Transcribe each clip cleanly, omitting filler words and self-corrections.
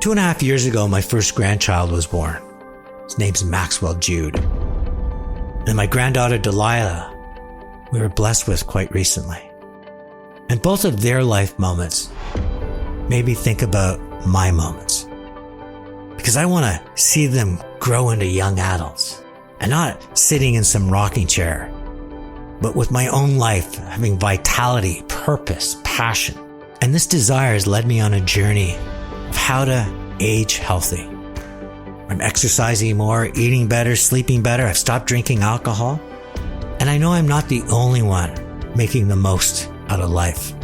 2.5 years ago, my first grandchild was born. His name's Maxwell Jude. And my granddaughter Delilah, we were blessed with quite recently. And both of their life moments made me think about my moments. Because I want to see them grow into young adults and not sitting in some rocking chair, but with my own life having vitality, purpose, passion. And this desire has led me on a journey of how to age healthy. I'm exercising more, eating better, sleeping better. I've stopped drinking alcohol. And I know I'm not the only one making the most out of life.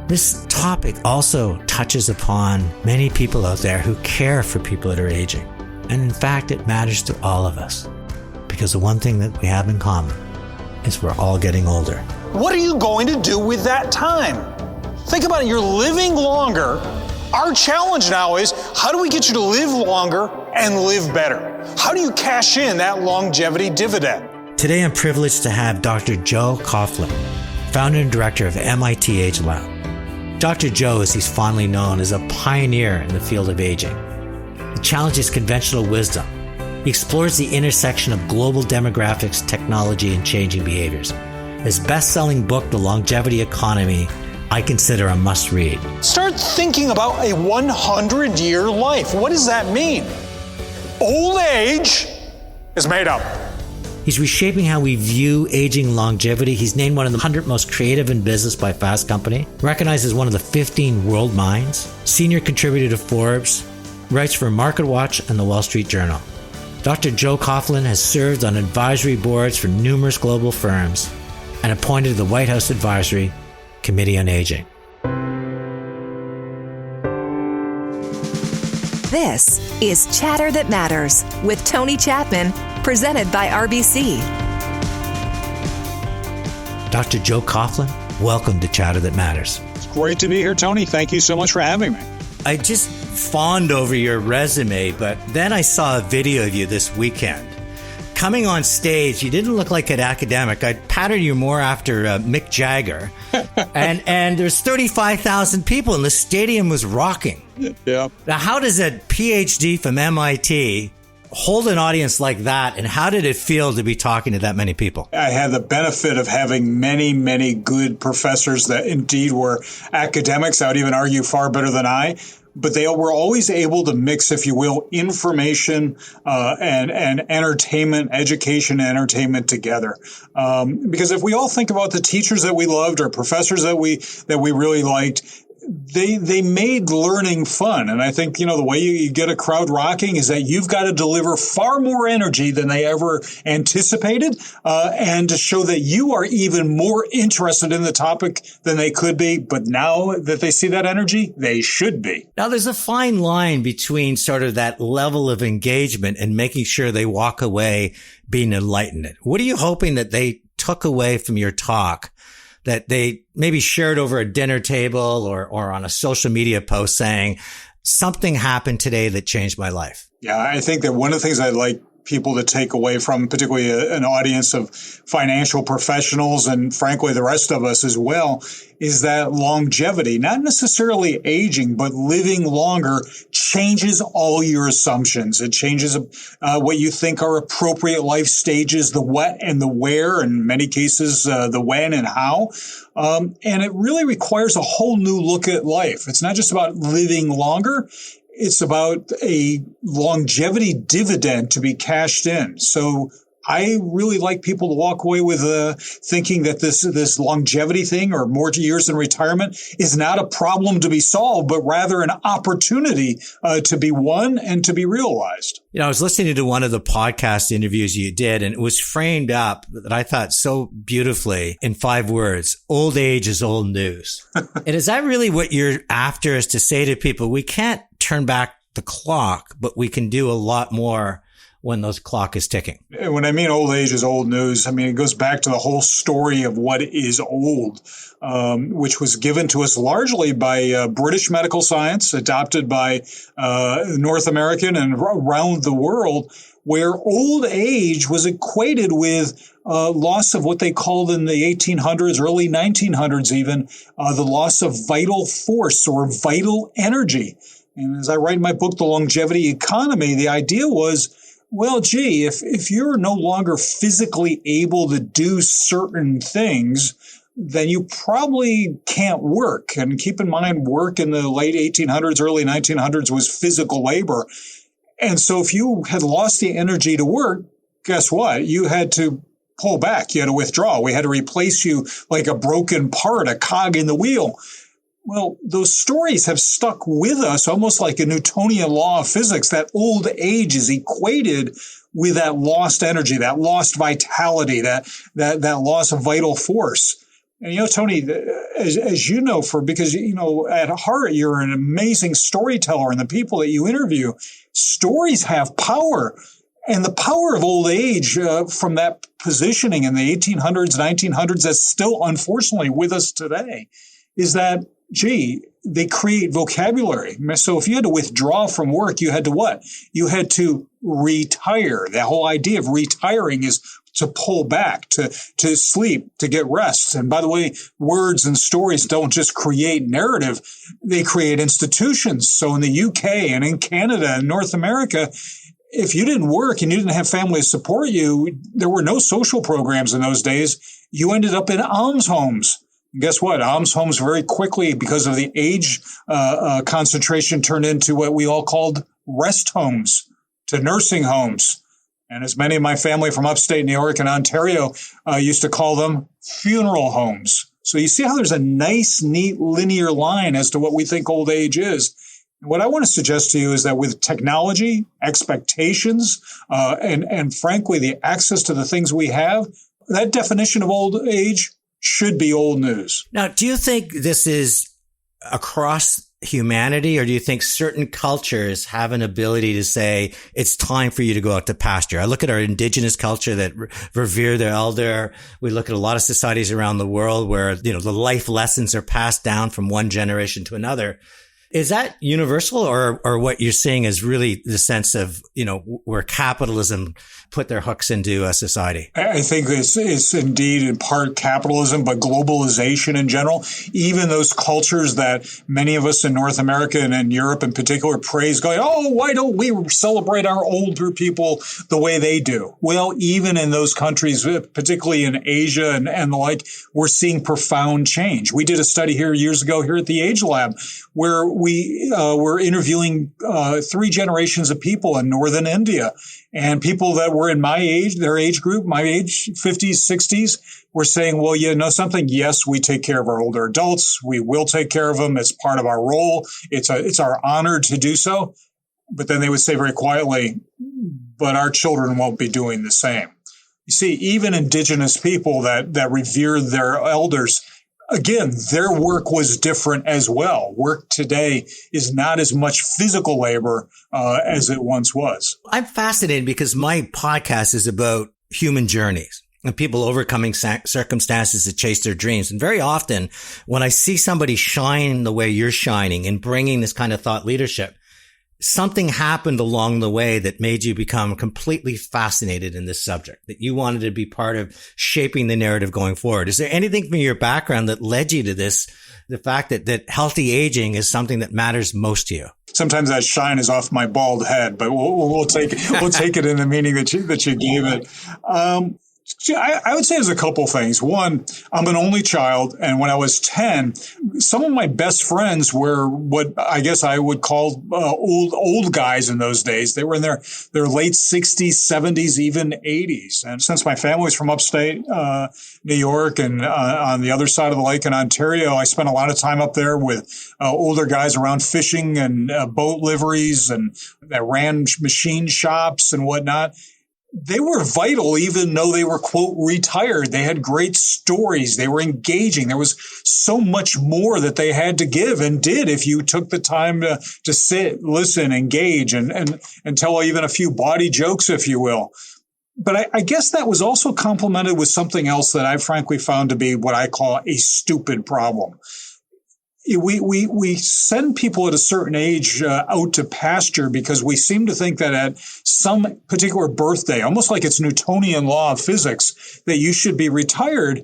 This topic also touches upon many people out there who care for people that are aging. And in fact, it matters to all of us. Because the one thing that we have in common is we're all getting older. What are you going to do with that time? Think about it, you're living longer. Our challenge now is, how do we get you to live longer and live better? How do you cash in that longevity dividend? Today I'm privileged to have Dr. JoeCoughlin, founder and director of MIT Age Lab. Dr. Joe, as he's fondly known, is a pioneer in the field of aging. He challenges conventional wisdom. He explores the intersection of global demographics, technology, and changing behaviors. His best-selling book, The Longevity Economy, I consider a must-read. Start thinking about a 100-year life. What does that mean? Old age is made up. He's reshaping how we view aging longevity. He's named one of the 100 most creative in business by Fast Company, recognized as one of the 15 world minds, senior contributor to Forbes, writes for MarketWatch and the Wall Street Journal. Dr. JoeCoughlin has served on advisory boards for numerous global firms and appointed to the White House Advisory Committee on Aging. This is Chatter That Matters with Tony Chapman, presented by RBC. Dr. JoeCoughlin, welcome to Chatter That Matters. It's great to be here, Tony. Thank you so much for having me. I just fawned over your resume, but then I saw a video of you this weekend. Coming on stage, you didn't look like an academic. I'd pattern you more after Mick Jagger. and there's 35,000 people and the stadium was rocking. Yeah. Now, how does a PhD from MIT hold an audience like that? And how did it feel to be talking to that many people? I had the benefit of having many, many good professors that indeed were academics. I would even argue far better than I. But they were always able to mix, if you will, information and entertainment, education and entertainment together. Because if we all think about the teachers that we loved or professors that we really liked, they made learning fun. And I think, the way you get a crowd rocking is that you've got to deliver far more energy than they ever anticipated, and to show that you are even more interested in the topic than they could be. But now that they see that energy, they should be. Now, there's a fine line between sort of that level of engagement and making sure they walk away being enlightened. What are you hoping that they took away from your talk that they maybe shared over a dinner table or on a social media post saying, something happened today that changed my life? Yeah, I think that one of the things I'd like people to take away from, particularly an audience of financial professionals and frankly the rest of us as well, is that longevity, not necessarily aging, but living longer, changes all your assumptions. It changes what you think are appropriate life stages, the what and the where, in many cases, the when and how. And it really requires a whole new look at life. It's not just about living longer. It's about a longevity dividend to be cashed in. So I really like people to walk away with thinking that this longevity thing or more years in retirement is not a problem to be solved, but rather an opportunity to be won and to be realized. I was listening to one of the podcast interviews you did, and it was framed up that I thought so beautifully in 5 words: old age is old news. And is that really what you're after, is to say to people, we can't turn back the clock, but we can do a lot more when those clock is ticking? When I mean old age is old news, I mean, it goes back to the whole story of what is old, which was given to us largely by British medical science, adopted by North American and around the world, where old age was equated with loss of what they called in the 1800s, early 1900s even, the loss of vital force or vital energy. And as I write in my book, The Longevity Economy, the idea was, well, gee, if you're no longer physically able to do certain things, then you probably can't work. And keep in mind, work in the late 1800s, early 1900s was physical labor. And so if you had lost the energy to work, guess what? You had to pull back. You had to withdraw. We had to replace you like a broken part, a cog in the wheel. Well, those stories have stuck with us almost like a Newtonian law of physics, that old age is equated with that lost energy, that lost vitality, that loss of vital force. And, Tony, as you know, because, at heart, you're an amazing storyteller, and the people that you interview, stories have power. And the power of old age from that positioning in the 1800s, 1900s, that's still unfortunately with us today, is that, gee, they create vocabulary. So if you had to withdraw from work, you had to what? You had to retire. The whole idea of retiring is to pull back, to sleep, to get rest. And by the way, words and stories don't just create narrative, they create institutions. So in the UK and in Canada and North America, if you didn't work and you didn't have family to support you, there were no social programs in those days. You ended up in alms homes. Guess what? Alms homes very quickly, because of the age concentration, turned into what we all called rest homes, to nursing homes. And as many of my family from upstate New York and Ontario used to call them, funeral homes. So you see how there's a nice, neat, linear line as to what we think old age is. And what I want to suggest to you is that with technology, expectations, and frankly, the access to the things we have, that definition of old age should be old news. Now, do you think this is across humanity, or do you think certain cultures have an ability to say it's time for you to go out to pasture? I look at our indigenous culture that revere their elder. We look at a lot of societies around the world where, the life lessons are passed down from one generation to another. Is that universal, or what you're seeing is really the sense of, where capitalism put their hooks into society? I think it's indeed in part capitalism, but globalization in general. Even those cultures that many of us in North America and in Europe in particular praise, going, oh, why don't we celebrate our older people the way they do? Well, even in those countries, particularly in Asia and the like, we're seeing profound change. We did a study here years ago here at the Age Lab where we were interviewing 3 generations of people in northern India, and people that were in my age, their age group, my age, 50s, 60s, were saying, well, you know something? Yes, we take care of our older adults. We will take care of them. It's part of our role. It's our honor to do so. But then they would say very quietly, but our children won't be doing the same. You see, even indigenous people that revere their elders, again, their work was different as well. Work today is not as much physical labor as it once was. I'm fascinated because my podcast is about human journeys and people overcoming circumstances to chase their dreams. And very often when I see somebody shine the way you're shining and bringing this kind of thought leadership, something happened along the way that made you become completely fascinated in this subject, that you wanted to be part of shaping the narrative going forward. Is there anything from your background that led you to this, the fact that healthy aging is something that matters most to you? Sometimes that shine is off my bald head, but we'll take it in the meaning that you gave it. I would say there's a couple things. One, I'm an only child, and when I was 10, some of my best friends were what I guess I would call old guys in those days. They were in their late 60s, 70s, even 80s. And since my family's from upstate New York and on the other side of the lake in Ontario, I spent a lot of time up there with older guys around fishing and boat liveries and that ran machine shops and whatnot. They were vital, even though they were, quote, retired. They had great stories. They were engaging. There was so much more that they had to give and did if you took the time to sit, listen, engage, and tell even a few bawdy jokes, if you will. But I guess that was also complemented with something else that I frankly found to be what I call a stupid problem. We send people at a certain age out to pasture because we seem to think that at some particular birthday, almost like it's Newtonian law of physics, that you should be retired.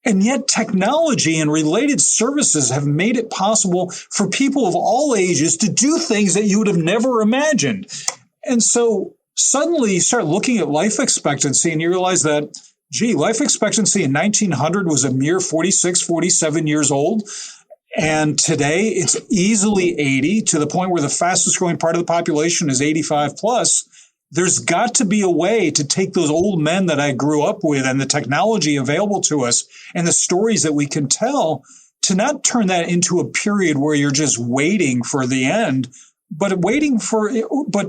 And yet technology and related services have made it possible for people of all ages to do things that you would have never imagined. And so suddenly you start looking at life expectancy and you realize that, life expectancy in 1900 was a mere 46, 47 years old. And today it's easily 80, to the point where the fastest growing part of the population is 85 plus. There's got to be a way to take those old men that I grew up with and the technology available to us and the stories that we can tell to not turn that into a period where you're just waiting for the end, but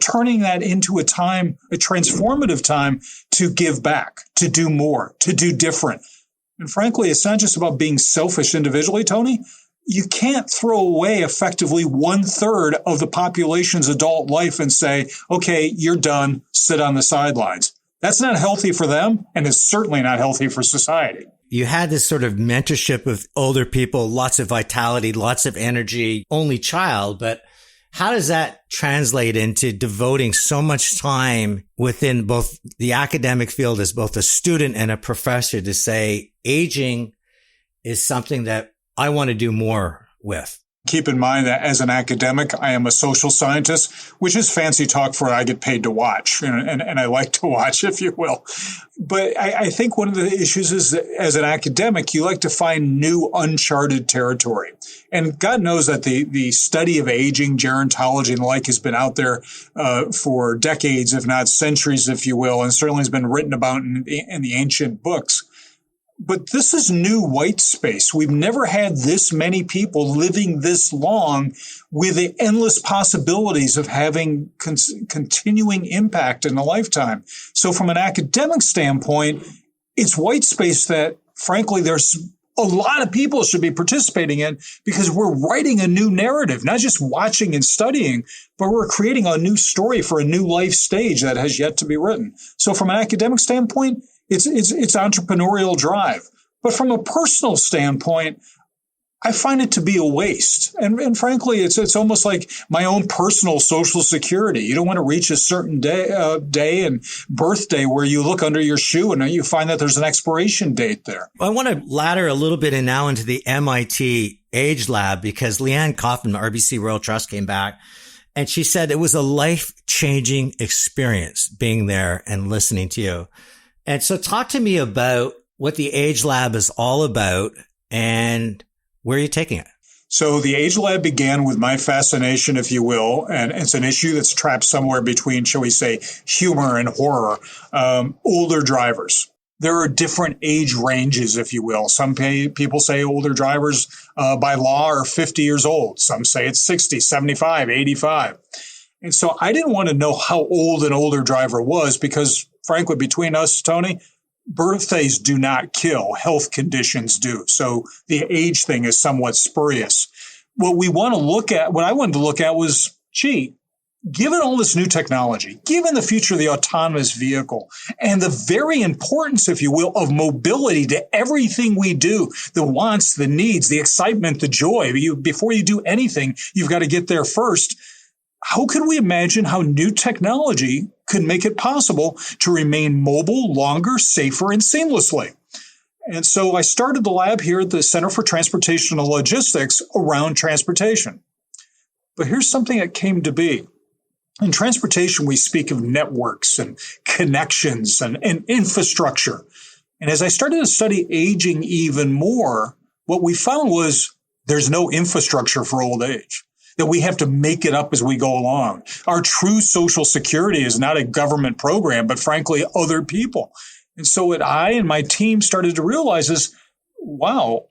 turning that into a time, a transformative time to give back, to do more, to do different. And frankly, it's not just about being selfish individually, Tony. You can't throw away effectively 1/3 of the population's adult life and say, okay, you're done, sit on the sidelines. That's not healthy for them, and it's certainly not healthy for society. You had this sort of mentorship of older people, lots of vitality, lots of energy, only child, but how does that translate into devoting so much time within both the academic field as both a student and a professor to say aging is something that I want to do more with? Keep in mind that as an academic, I am a social scientist, which is fancy talk for I get paid to watch, and I like to watch, if you will. But I think one of the issues is that as an academic, you like to find new uncharted territory. And God knows that the study of aging, gerontology, and the like has been out there for decades, if not centuries, if you will, and certainly has been written about in the ancient books. But this is new white space. We've never had this many people living this long with the endless possibilities of having continuing impact in a lifetime. So from an academic standpoint, it's white space that, frankly, there's a lot of people should be participating in, because we're writing a new narrative, not just watching and studying, but we're creating a new story for a new life stage that has yet to be written. So from an academic standpoint, it's entrepreneurial drive. But from a personal standpoint, I find it to be a waste. And frankly, it's almost like my own personal social security. You don't want to reach a certain day and birthday where you look under your shoe and you find that there's an expiration date there. I want to ladder a little bit in now into the MIT Age Lab, because Leanne Kaufman, RBC Royal Trust, came back and she said it was a life-changing experience being there and listening to you. And so talk to me about what the Age Lab is all about and where are you taking it? So the Age Lab began with my fascination, if you will, and it's an issue that's trapped somewhere between, shall we say, humor and horror. Older drivers. There are different age ranges, if you will. Some people say older drivers by law are 50 years old. Some say it's 60, 75, 85. And so I didn't want to know how old an older driver was because, frankly, between us, Tony, birthdays do not kill. Health conditions do. So the age thing is somewhat spurious. What I wanted to look at was, given all this new technology, given the future of the autonomous vehicle, and the very importance, if you will, of mobility to everything we do, the wants, the needs, the excitement, the joy, before you do anything, you've got to get there first. How could we imagine how new technology could make it possible to remain mobile longer, safer, and seamlessly? And so I started the lab here at the Center for Transportation and Logistics around transportation. But here's something that came to be. In transportation, we speak of networks and connections and infrastructure. And as I started to study aging even more, what we found was there's no infrastructure for old age, that we have to make it up as we go along. Our true social security is not a government program, but frankly, other people. And so what I and my team started to realize is, wow,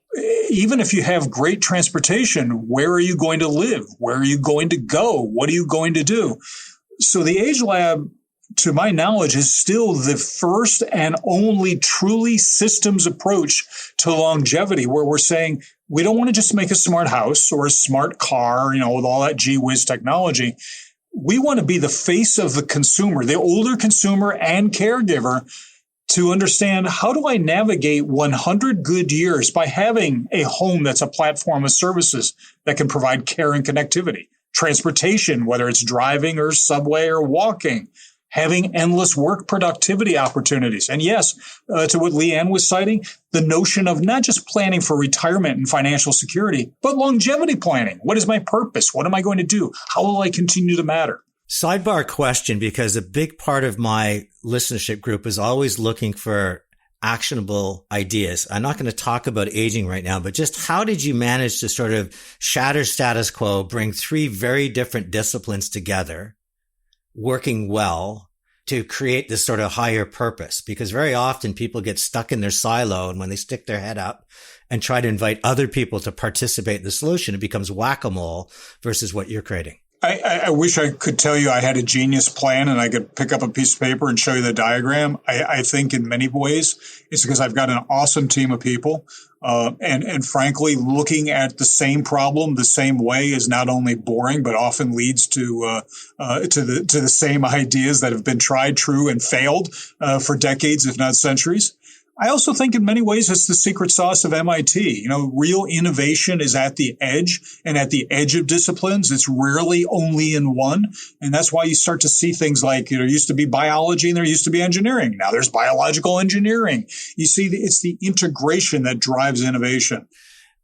even if you have great transportation, where are you going to live? Where are you going to go? What are you going to do? So the Age Lab, to my knowledge, is still the first and only truly systems approach to longevity, where we're saying we don't want to just make a smart house or a smart car, with all that gee whiz technology. We want to be the face of the consumer, the older consumer and caregiver, to understand, how do I navigate 100 good years by having a home that's a platform of services that can provide care and connectivity, transportation, whether it's driving or subway or walking, having endless work productivity opportunities. And yes, to what Leanne was citing, the notion of not just planning for retirement and financial security, but longevity planning. What is my purpose? What am I going to do? How will I continue to matter? Sidebar question, because a big part of my listenership group is always looking for actionable ideas. I'm not going to talk about aging right now, but just how did you manage to sort of shatter status quo, bring three very different disciplines together, working well to create this sort of higher purpose? Because very often people get stuck in their silo, and when they stick their head up and try to invite other people to participate in the solution, it becomes whack-a-mole versus what you're creating. I wish I could tell you I had a genius plan and I could pick up a piece of paper and show you the diagram. I think in many ways it's because I've got an awesome team of people. And frankly, looking at the same problem the same way is not only boring, but often leads to the same ideas that have been tried, true, and failed for decades, if not centuries. I also think in many ways it's the secret sauce of MIT. Real innovation is at the edge, and at the edge of disciplines. It's rarely only in one. And that's why you start to see things like, there used to be biology and there used to be engineering. Now there's biological engineering. You see, it's the integration that drives innovation.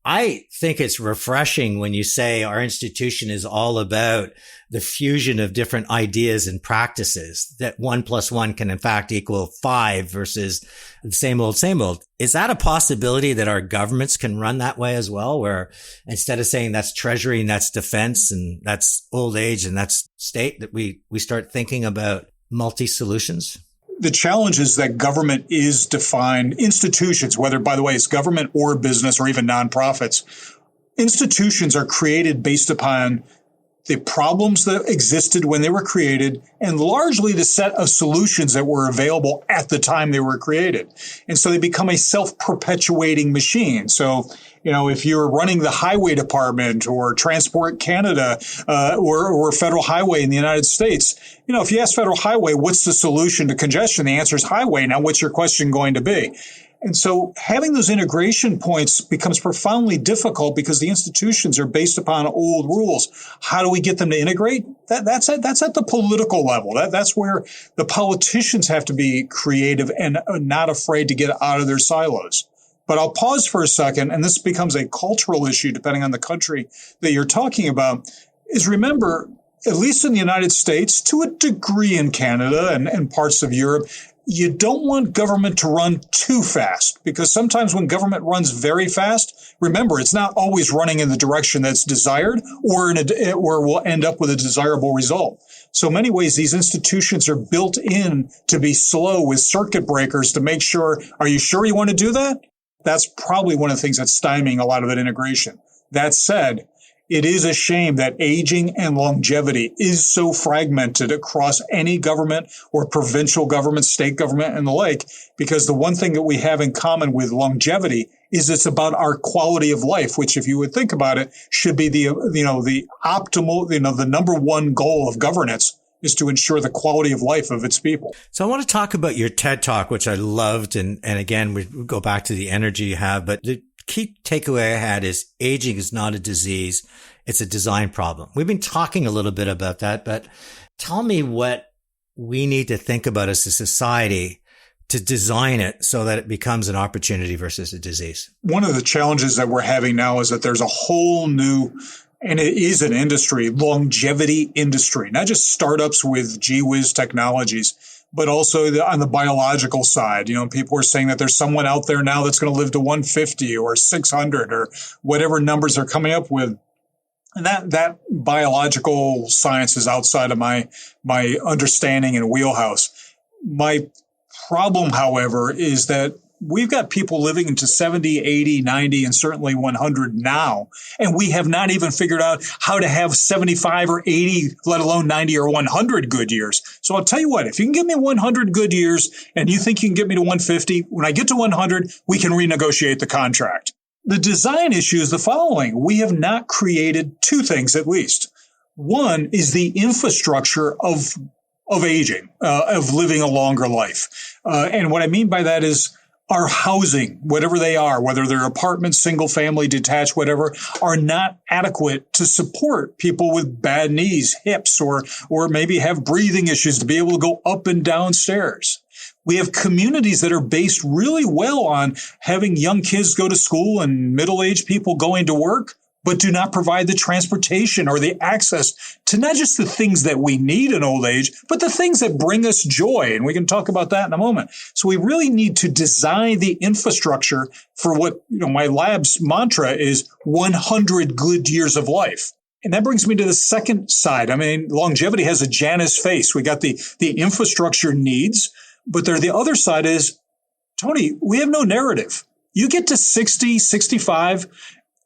I think it's refreshing when you say our institution is all about the fusion of different ideas and practices, that 1 + 1 can in fact equal 5 versus the same old, same old. Is that a possibility that our governments can run that way as well, where instead of saying that's treasury and that's defense and that's old age and that's state, that we start thinking about multi-solutions? The challenge is that government is defined, institutions, whether, by the way, it's government or business or even nonprofits, institutions are created based upon the problems that existed when they were created and largely the set of solutions that were available at the time they were created. And so they become a self-perpetuating machine. So, if you're running the highway department or Transport Canada or Federal Highway in the United States, if you ask Federal Highway, what's the solution to congestion? The answer is highway. Now, what's your question going to be? And so having those integration points becomes profoundly difficult because the institutions are based upon old rules. How do we get them to integrate? That's at the political level. That's where the politicians have to be creative and not afraid to get out of their silos. But I'll pause for a second, and this becomes a cultural issue depending on the country that you're talking about, is remember, at least in the United States, to a degree in Canada and parts of Europe, you don't want government to run too fast, because sometimes when government runs very fast, remember, it's not always running in the direction that's desired or will end up with a desirable result. So in many ways, these institutions are built in to be slow with circuit breakers to make sure, are you sure you want to do that? That's probably one of the things that's stymieing a lot of that integration. That said, it is a shame that aging and longevity is so fragmented across any government or provincial government, state government, and the like, because the one thing that we have in common with longevity is it's about our quality of life, which, if you would think about it, should be the optimal, the number one goal of governance is to ensure the quality of life of its people. So I want to talk about your TED Talk, which I loved. And again, we go back to the energy you have, but the key takeaway I had is aging is not a disease. It's a design problem. We've been talking a little bit about that, but tell me what we need to think about as a society to design it so that it becomes an opportunity versus a disease. One of the challenges that we're having now is that there's a whole new, and it is an industry, longevity industry, not just startups with gee whiz technologies, but also on the biological side. People are saying that there's someone out there now that's going to live to 150 or 600 or whatever numbers they're coming up with. And that biological science is outside of my understanding and wheelhouse. My problem, however, is that we've got people living into 70, 80, 90, and certainly 100 now, and we have not even figured out how to have 75 or 80, let alone 90 or 100 good years. So I'll tell you what, if you can give me 100 good years and you think you can get me to 150, when I get to 100, we can renegotiate the contract. The design issue is the following. We have not created two things, at least. One is the infrastructure of aging, of living a longer life. And what I mean by that is our housing, whatever they are, whether they're apartments, single family, detached, whatever, are not adequate to support people with bad knees, hips, or maybe have breathing issues to be able to go up and down stairs. We have communities that are based really well on having young kids go to school and middle-aged people going to work, but do not provide the transportation or the access to not just the things that we need in old age, but the things that bring us joy. And we can talk about that in a moment. So we really need to design the infrastructure for what, my lab's mantra is 100 good years of life. And that brings me to the second side. I mean, longevity has a Janus face. We got the infrastructure needs, but the other side is, Tony, we have no narrative. You get to 60, 65,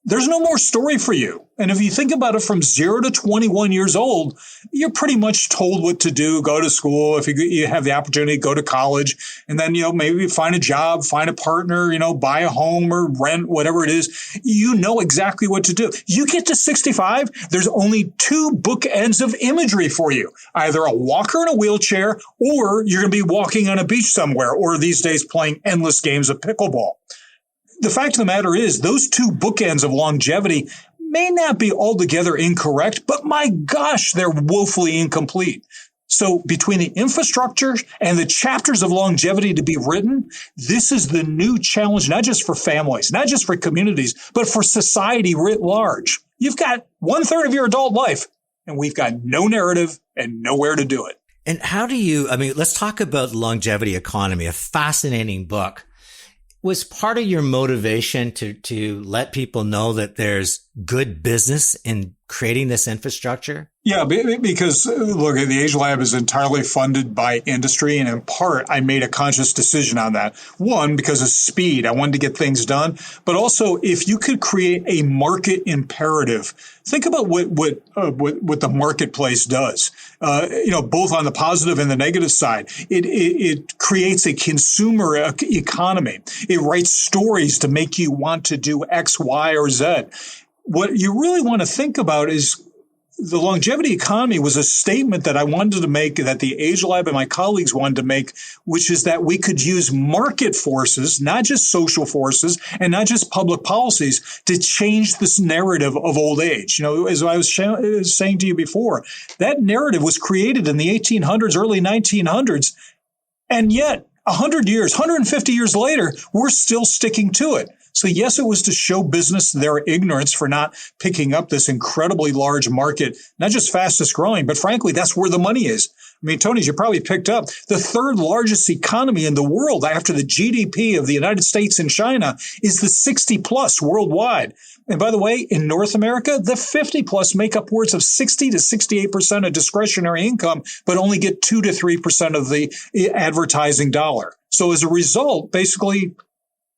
there's no more story for you. And if you think about it from 0 to 21 years old, you're pretty much told what to do, go to school. If you have the opportunity, go to college, and then, maybe find a job, find a partner, buy a home or rent, whatever it is. You know exactly what to do. You get to 65, there's only two bookends of imagery for you, either a walker in a wheelchair, or you're going to be walking on a beach somewhere, or these days playing endless games of pickleball. The fact of the matter is those two bookends of longevity may not be altogether incorrect, but my gosh, they're woefully incomplete. So between the infrastructure and the chapters of longevity to be written, this is the new challenge, not just for families, not just for communities, but for society writ large. You've got 1/3 of your adult life, and we've got no narrative and nowhere to do it. And how do let's talk about Longevity Economy, a fascinating book. Was part of your motivation to let people know that there's good business in creating this infrastructure? Yeah, because look, the Age Lab is entirely funded by industry. And in part, I made a conscious decision on that. One, because of speed. I wanted to get things done. But also, if you could create a market imperative, think about what the marketplace does. Both on the positive and the negative side. It creates a consumer economy. It writes stories to make you want to do X, Y, or Z. What you really want to think about is the longevity economy was a statement that I wanted to make, that the Age Lab and my colleagues wanted to make, which is that we could use market forces, not just social forces and not just public policies, to change this narrative of old age. As I was saying to you before, that narrative was created in the 1800s, early 1900s, and yet 150 years later, we're still sticking to it. So yes, it was to show business their ignorance for not picking up this incredibly large market, not just fastest growing, but frankly, that's where the money is. I mean, Tony, you probably picked up the third largest economy in the world after the GDP of the United States and China is the 60 plus worldwide. And by the way, in North America, the 50 plus make upwards of 60 to 68% of discretionary income, but only get 2 to 3% of the advertising dollar. So as a result, basically,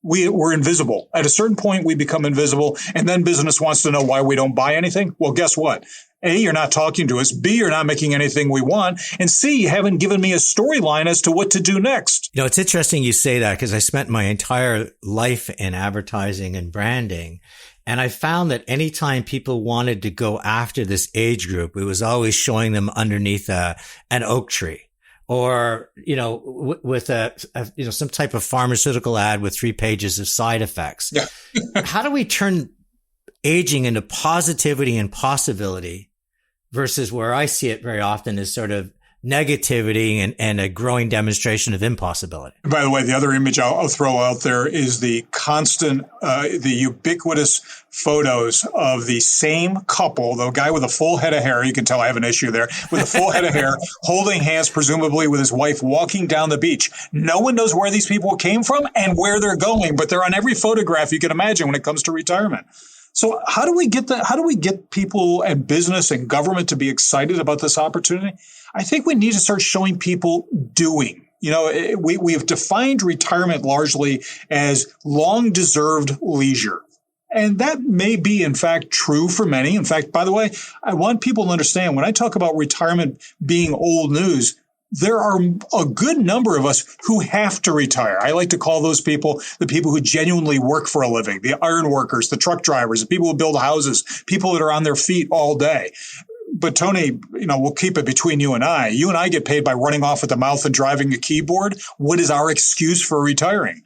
we're invisible. At a certain point, we become invisible, and then business wants to know why we don't buy anything. Well, guess what? A, you're not talking to us. B, you're not making anything we want. And C, you haven't given me a storyline as to what to do next. It's interesting you say that, because I spent my entire life in advertising and branding. And I found that anytime people wanted to go after this age group, it was always showing them underneath an oak tree. Or, with some type of pharmaceutical ad with 3 pages of side effects. Yeah. How do we turn aging into positivity and possibility versus where I see it very often is sort of negativity and a growing demonstration of impossibility? By the way, the other image I'll throw out there is the constant, the ubiquitous photos of the same couple, the guy with a full head of hair, you can tell I have an issue there, with a full head of hair, holding hands, presumably with his wife, walking down the beach. No one knows where these people came from and where they're going, but they're on every photograph you can imagine when it comes to retirement. So how do we get people and business and government to be excited about this opportunity? I think we need to start showing people doing. We have defined retirement largely as long-deserved leisure. And that may be, in fact, true for many. In fact, by the way, I want people to understand when I talk about retirement being old news, there are a good number of us who have to retire. I like to call those people the people who genuinely work for a living, the iron workers, the truck drivers, the people who build houses, people that are on their feet all day. But Tony, we'll keep it between you and I. You and I get paid by running off at the mouth and driving a keyboard. What is our excuse for retiring?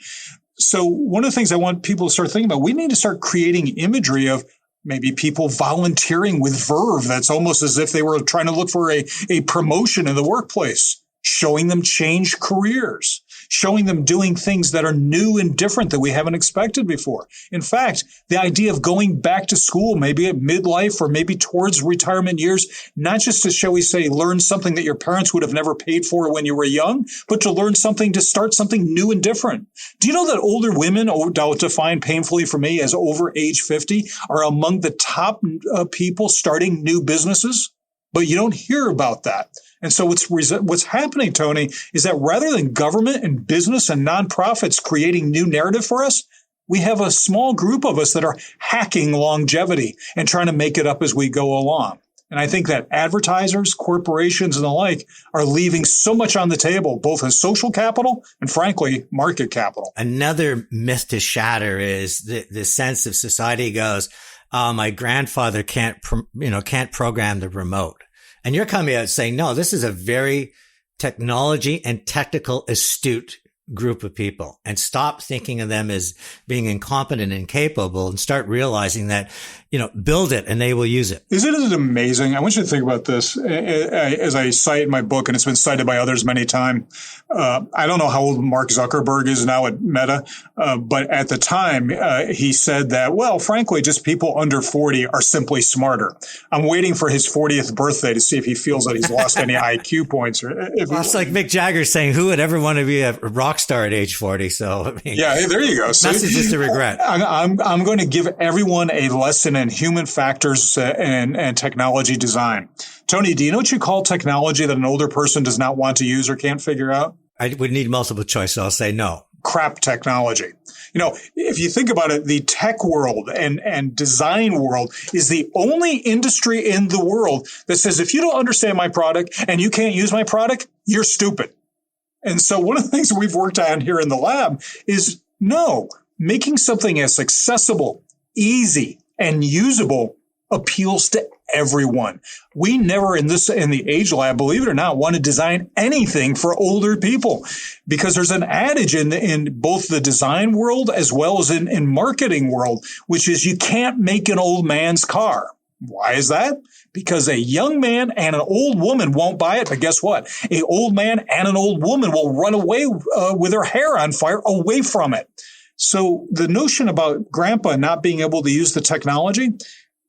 So one of the things I want people to start thinking about, we need to start creating imagery of maybe people volunteering with verve. That's almost as if they were trying to look for a promotion in the workplace, showing them change careers, showing them doing things that are new and different that we haven't expected before. In fact, the idea of going back to school, maybe at midlife or maybe towards retirement years, not just to, shall we say, learn something that your parents would have never paid for when you were young, but to learn something, to start something new and different. Do you know that older women, defined painfully for me as over age 50, are among the top people starting new businesses? But you don't hear about that. And so what's happening, Tony, is that rather than government and business and nonprofits creating new narrative for us, we have a small group of us that are hacking longevity and trying to make it up as we go along. And I think that advertisers, corporations, and the like are leaving so much on the table, both as social capital and, frankly, market capital. Another myth to shatter is the sense of society goes, my grandfather can't program the remote. And you're coming out saying, no, this is a very technology and technical astute group of people, and stop thinking of them as being incompetent and incapable, and start realizing that, build it and they will use it. Isn't it amazing? I want you to think about this as I cite in my book, and it's been cited by others many times. I don't know how old Mark Zuckerberg is now at Meta, but at the time he said that, well, frankly, just people under 40 are simply smarter. I'm waiting for his 40th birthday to see if he feels that he's lost any IQ points. It's like Mick Jagger saying, who would ever want to be a rock star at age 40? So, yeah, hey, there you go. So, that's just a regret. I'm going to give everyone a lesson in human factors and technology design. Tony, do you know what you call technology that an older person does not want to use or can't figure out? I would need multiple choice, so I'll say no. Crap technology. If you think about it, the tech world and design world is the only industry in the world that says, if you don't understand my product and you can't use my product, you're stupid. And so one of the things we've worked on here in the lab is making something as accessible, easy, and usable appeals to everyone. We never in the Age Lab, believe it or not, want to design anything for older people, because there's an adage in both the design world as well as in marketing world, which is you can't make an old man's car. Why is that? Because a young man and an old woman won't buy it. But guess what? An old man and an old woman will run away with their hair on fire away from it. So the notion about grandpa not being able to use the technology,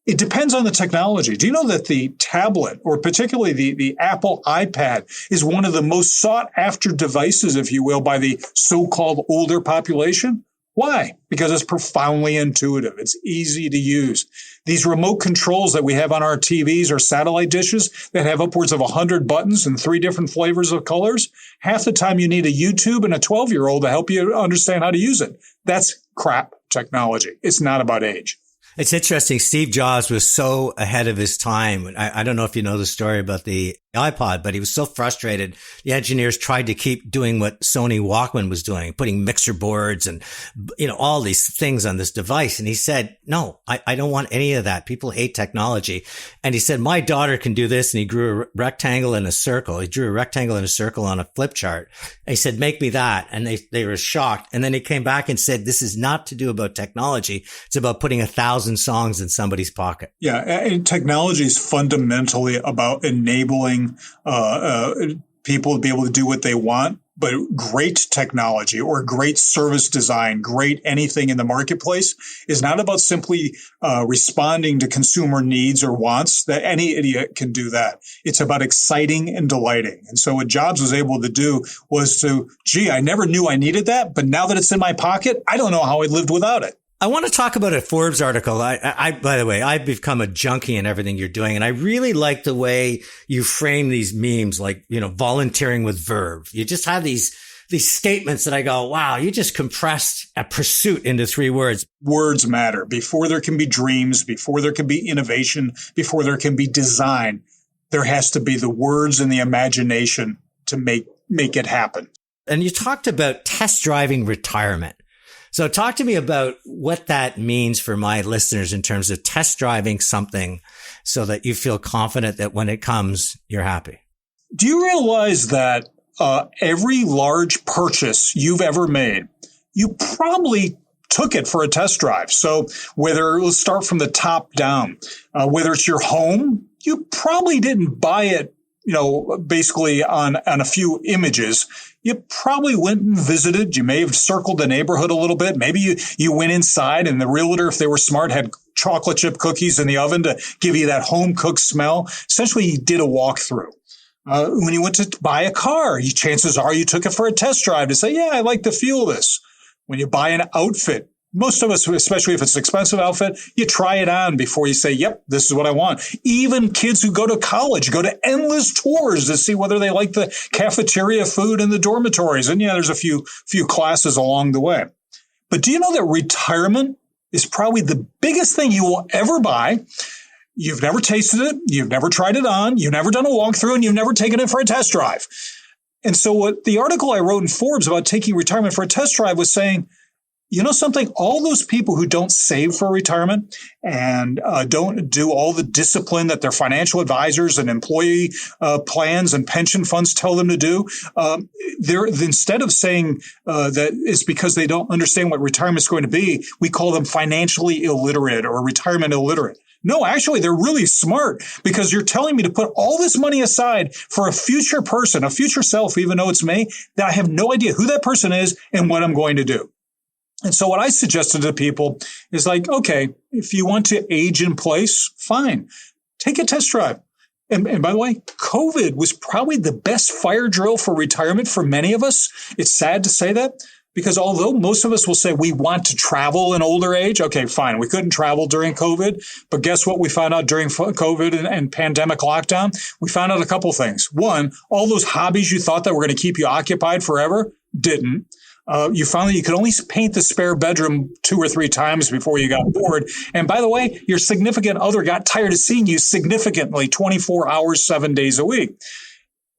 it depends on the technology. Do you know that the tablet, or particularly the Apple iPad, is one of the most sought after devices, if you will, by the so-called older population? Why? Because it's profoundly intuitive. It's easy to use. These remote controls that we have on our TVs or satellite dishes that have upwards of 100 buttons and 3 different flavors of colors, half the time you need a YouTube and a 12-year-old to help you understand how to use it. That's crap technology. It's not about age. It's interesting. Steve Jobs was so ahead of his time. I don't know if you know the story about the iPod, but he was so frustrated. The engineers tried to keep doing what Sony Walkman was doing, putting mixer boards and, all these things on this device. And he said, no, I don't want any of that. People hate technology. And he said, my daughter can do this. And he drew a rectangle and a circle. He drew a rectangle and a circle on a flip chart. And he said, make me that. And they were shocked. And then he came back and said, this is not to do about technology. It's about putting 1,000 songs in somebody's pocket. Yeah. And technology is fundamentally about enabling people to be able to do what they want. But great technology or great service design, great anything in the marketplace is not about simply responding to consumer needs or wants. That any idiot can do that. It's about exciting and delighting. And so what Jobs was able to do was I never knew I needed that, but now that it's in my pocket, I don't know how I lived without it. I want to talk about a Forbes article. By the way, I've become a junkie in everything you're doing. And I really like the way you frame these memes, like, volunteering with verve. You just have these statements that I go, wow, you just compressed a pursuit into 3 words. Words matter. Before there can be dreams, before there can be innovation, before there can be design, there has to be the words and the imagination to make it happen. And you talked about test driving retirement. So talk to me about what that means for my listeners in terms of test driving something so that you feel confident that when it comes, you're happy. Do you realize that every large purchase you've ever made, you probably took it for a test drive. So let's start from the top down, whether it's your home, you probably didn't buy it, basically on a few images. You probably went and visited. You may have circled the neighborhood a little bit. Maybe you went inside and the realtor, if they were smart, had chocolate chip cookies in the oven to give you that home cooked smell. Essentially, you did a walkthrough. When you went to buy a car, chances are you took it for a test drive to say, yeah, I like the feel of this. When you buy an outfit, most of us, especially if it's an expensive outfit, you try it on before you say, yep, this is what I want. Even kids who go to college go to endless tours to see whether they like the cafeteria food in the dormitories. And yeah, there's a few classes along the way. But do you know that retirement is probably the biggest thing you will ever buy? You've never tasted it. You've never tried it on. You've never done a walkthrough, and you've never taken it for a test drive. And so what the article I wrote in Forbes about taking retirement for a test drive was saying, you know something? All those people who don't save for retirement and don't do all the discipline that their financial advisors and employee plans and pension funds tell them to do, they're instead of saying that it's because they don't understand what retirement is going to be, we call them financially illiterate or retirement illiterate. No, actually, they're really smart because you're telling me to put all this money aside for a future person, a future self, even though it's me, that I have no idea who that person is and what I'm going to do. And so what I suggested to people is like, okay, if you want to age in place, fine, take a test drive. And by the way, COVID was probably the best fire drill for retirement for many of us. It's sad to say that because although most of us will say we want to travel in older age, okay, fine, we couldn't travel during COVID. But guess what we found out during COVID and pandemic lockdown? We found out a couple things. One, all those hobbies you thought that were going to keep you occupied forever didn't. You found that you could only paint the spare bedroom 2 or 3 times before you got bored. And by the way, your significant other got tired of seeing you significantly 24 hours, 7 days a week.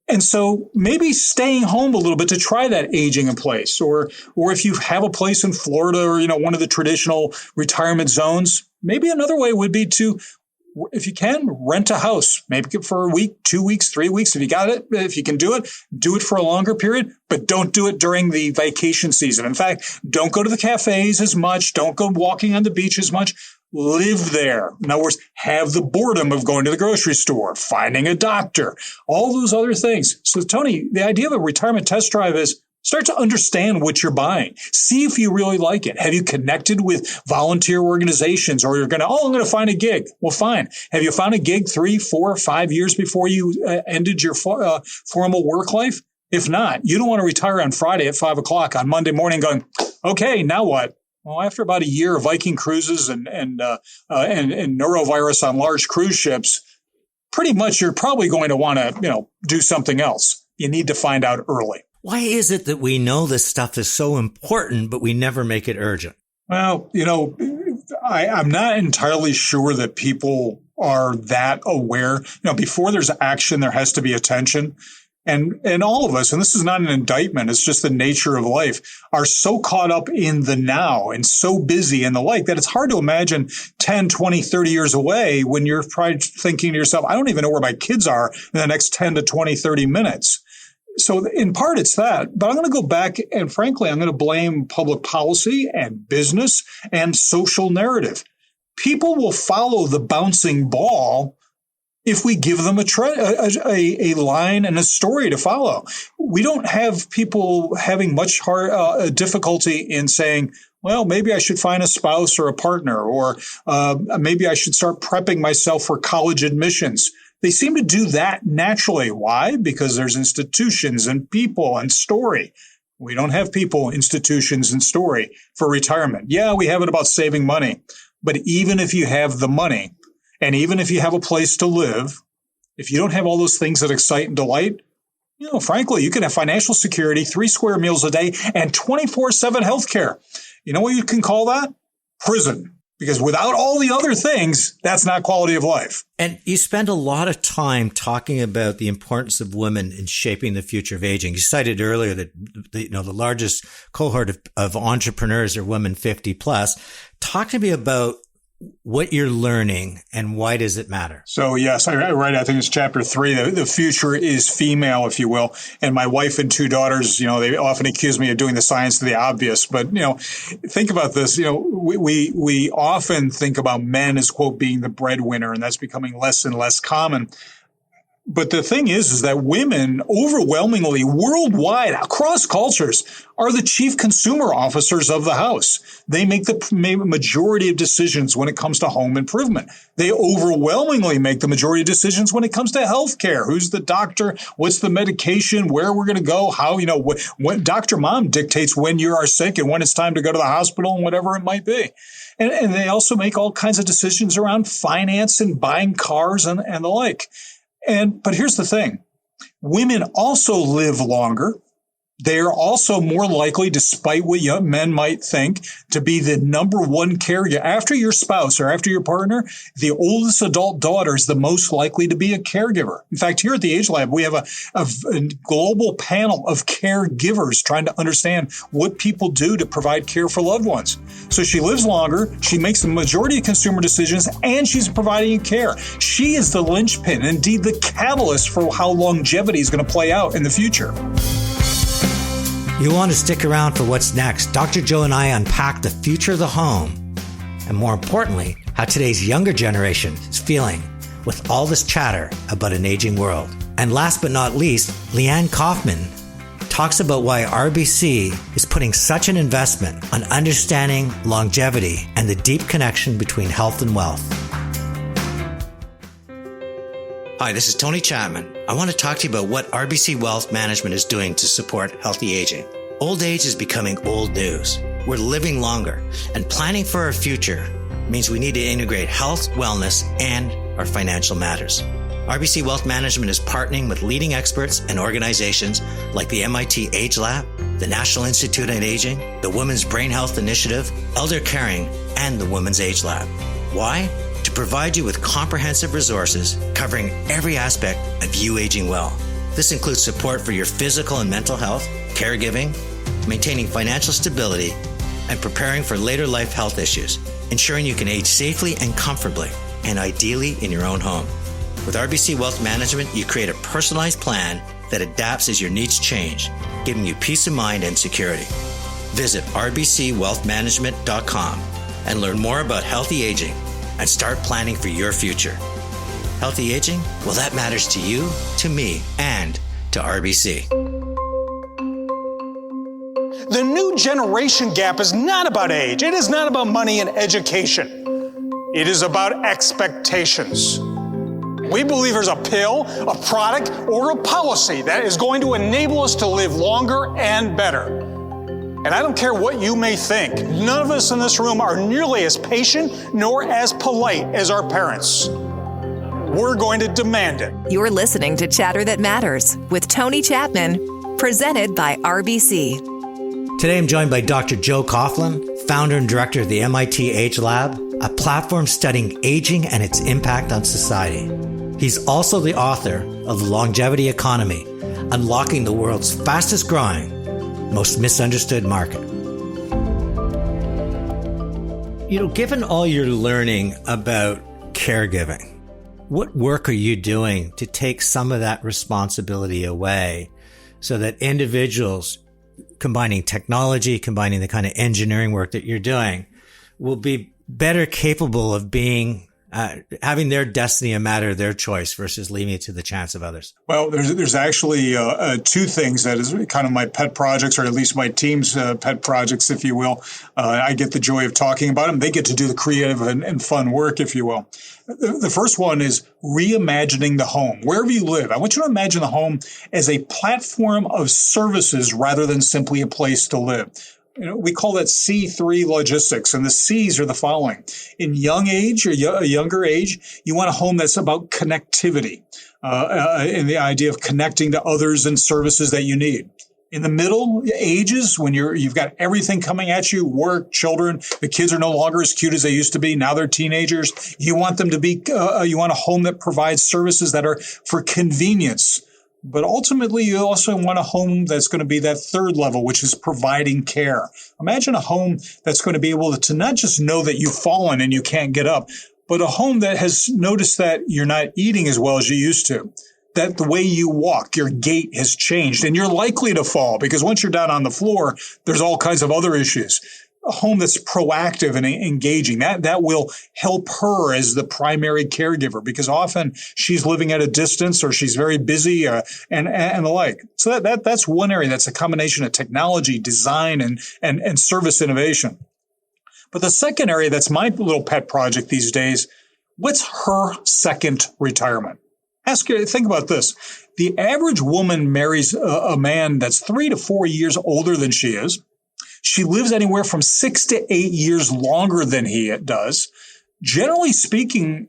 And so maybe staying home a little bit to try that aging in place, or if you have a place in Florida or, one of the traditional retirement zones, maybe another way would be to, if you can, rent a house, maybe for a week, 2 weeks, 3 weeks. If you got it, if you can do it for a longer period, but don't do it during the vacation season. In fact, don't go to the cafes as much. Don't go walking on the beach as much. Live there. In other words, have the boredom of going to the grocery store, finding a doctor, all those other things. So, Tony, the idea of a retirement test drive is start to understand what you're buying. See if you really like it. Have you connected with volunteer organizations, or you're going to, I'm going to find a gig? Well, fine. Have you found a gig 3, 4, 5 years before you ended your formal work life? If not, you don't want to retire on Friday at 5 o'clock on Monday morning going, okay, now what? Well, after about a year of Viking cruises and norovirus on large cruise ships, pretty much you're probably going to want to, do something else. You need to find out early. Why is it that we know this stuff is so important, but we never make it urgent? Well, I'm not entirely sure that people are that aware. Before there's action, there has to be attention. And all of us, and this is not an indictment, it's just the nature of life, are so caught up in the now and so busy and the like that it's hard to imagine 10, 20, 30 years away when you're probably thinking to yourself, I don't even know where my kids are in the next 10 to 20, 30 minutes. So in part, it's that. But I'm going to go back and frankly, I'm going to blame public policy and business and social narrative. People will follow the bouncing ball if we give them a line and a story to follow. We don't have people having much difficulty in saying, well, maybe I should find a spouse or a partner, or maybe I should start prepping myself for college admissions. They seem to do that naturally. Why? Because there's institutions and people and story. We don't have people, institutions, and story for retirement. Yeah, we have it about saving money. But even if you have the money, and even if you have a place to live, if you don't have all those things that excite and delight, frankly, you can have financial security, 3 square meals a day, and 24/7 healthcare. You know what you can call that? Prison. Because without all the other things, that's not quality of life. And you spend a lot of time talking about the importance of women in shaping the future of aging. You cited earlier that the largest cohort of entrepreneurs are women 50 plus. Talk to me about what you're learning and why does it matter? So yes, I write, I think it's chapter 3, the future is female, if you will. And my wife and 2 daughters, they often accuse me of doing the science of the obvious. But, think about this, we often think about men as, quote, being the breadwinner, and that's becoming less and less common. But the thing is that women overwhelmingly worldwide, across cultures, are the chief consumer officers of the house. They make the majority of decisions when it comes to home improvement. They overwhelmingly make the majority of decisions when it comes to healthcare. Who's the doctor? What's the medication? Where we're going to go? How, when Dr. Mom dictates when you are sick and when it's time to go to the hospital and whatever it might be. And they also make all kinds of decisions around finance and buying cars and the like. But here's the thing. Women also live longer. They are also more likely, despite what young men might think, to be the number one caregiver. After your spouse or after your partner, the oldest adult daughter is the most likely to be a caregiver. In fact, here at the Age Lab, we have a global panel of caregivers trying to understand what people do to provide care for loved ones. So she lives longer, she makes the majority of consumer decisions, and she's providing care. She is the linchpin, indeed the catalyst for how longevity is going to play out in the future. You'll want to stick around for what's next. Dr. Joe and I unpack the future of the home, and more importantly, how today's younger generation is feeling with all this chatter about an aging world. And last but not least, Leanne Kaufman talks about why RBC is putting such an investment on understanding longevity and the deep connection between health and wealth. Hi, this is Tony Chapman. I want to talk to you about what RBC Wealth Management is doing to support healthy aging. Old age is becoming old news. We're living longer, and planning for our future means we need to integrate health, wellness, and our financial matters. RBC Wealth Management is partnering with leading experts and organizations like the MIT Age Lab, the National Institute on Aging, the Women's Brain Health Initiative, Elder Caring, and the Women's Age Lab. Why? To provide you with comprehensive resources covering every aspect of you aging well. This includes support for your physical and mental health, caregiving, maintaining financial stability, and preparing for later life health issues, ensuring you can age safely and comfortably, and ideally in your own home. With RBC Wealth Management, you create a personalized plan that adapts as your needs change, giving you peace of mind and security. Visit rbcwealthmanagement.com and learn more about healthy aging and start planning for your future. Healthy aging? Well, that matters to you, to me, and to RBC. The new generation gap is not about age. It is not about money and education. It is about expectations. We believe there's a pill, a product, or a policy that is going to enable us to live longer and better. And I don't care what you may think, none of us in this room are nearly as patient nor as polite as our parents. We're going to demand it. You're listening to Chatter That Matters with Tony Chapman, presented by RBC. Today I'm joined by Dr. Joe Coughlin, founder and director of the MIT Age Lab, a platform studying aging and its impact on society. He's also the author of The Longevity Economy, Unlocking the World's Fastest Growing, Most Misunderstood Market. Given all your learning about caregiving, what work are you doing to take some of that responsibility away so that individuals combining technology, combining the kind of engineering work that you're doing, will be better capable of being having their destiny a matter of their choice versus leaving it to the chance of others? Well, there's actually two things that is kind of my pet projects, or at least my team's pet projects, if you will. I get the joy of talking about them. They get to do the creative and fun work, if you will. The first one is reimagining the home. Wherever you live, I want you to imagine the home as a platform of services rather than simply a place to live. We call that C3 logistics, and the C's are the following. In young age or a younger age, you want a home that's about connectivity, and the idea of connecting to others and services that you need. In the middle ages, when you've got everything coming at you, work, children, the kids are no longer as cute as they used to be. Now they're teenagers. You want them to be, you want a home that provides services that are for convenience, But ultimately, you also want a home that's going to be that third level, which is providing care. Imagine a home that's going to be able to not just know that you've fallen and you can't get up, but a home that has noticed that you're not eating as well as you used to, that the way you walk, your gait has changed, and you're likely to fall because once you're down on the floor, there's all kinds of other issues. A home that's proactive and engaging, that will help her as the primary caregiver because often she's living at a distance or she's very busy and the like. So that's one area that's a combination of technology, design, and service innovation. But the second area that's my little pet project these days, what's her second retirement? Think about this. The average woman marries a man that's 3 to 4 years older than she is. She lives anywhere from 6 to 8 years longer than he does. Generally speaking,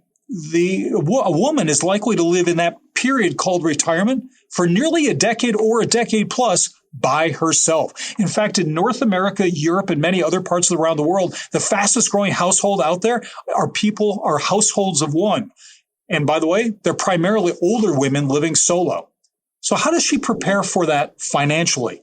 a woman is likely to live in that period called retirement for nearly a decade or a decade plus by herself. In fact, in North America, Europe, and many other parts around the world, the fastest growing household out there are households of one. And by the way, they're primarily older women living solo. So how does she prepare for that financially?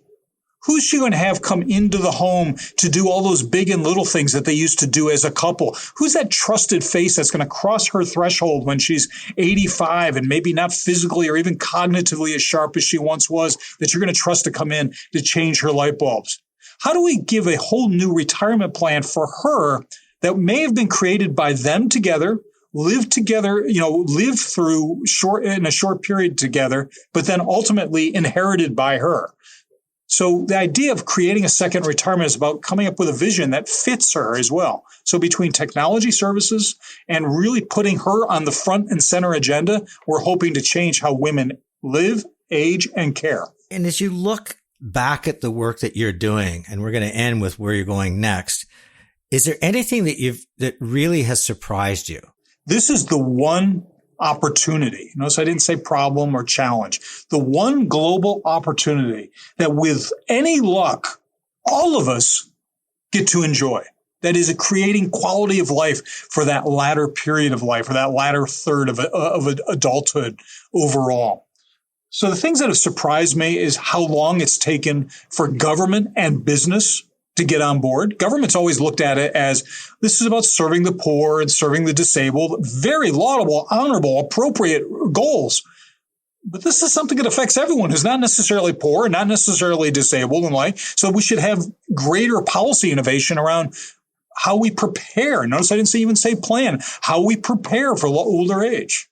Who's she going to have come into the home to do all those big and little things that they used to do as a couple? Who's that trusted face that's going to cross her threshold when she's 85 and maybe not physically or even cognitively as sharp as she once was, that you're going to trust to come in to change her light bulbs? How do we give a whole new retirement plan for her that may have been created by them together, live together, live through in a short period together, but then ultimately inherited by her? So the idea of creating a second retirement is about coming up with a vision that fits her as well. So between technology services and really putting her on the front and center agenda, we're hoping to change how women live, age, and care. And as you look back at the work that you're doing, and we're going to end with where you're going next, is there anything that really has surprised you? This is the one opportunity. Notice I didn't say problem or challenge. The one global opportunity that with any luck, all of us get to enjoy. That is creating quality of life for that latter period of life or that latter third of adulthood overall. So the things that have surprised me is how long it's taken for government and business to get on board. Government's always looked at it as this is about serving the poor and serving the disabled. Very laudable, honorable, appropriate goals. But this is something that affects everyone who's not necessarily poor and not necessarily disabled and like. So we should have greater policy innovation around how we prepare. Notice I didn't even say plan. How we prepare for older age.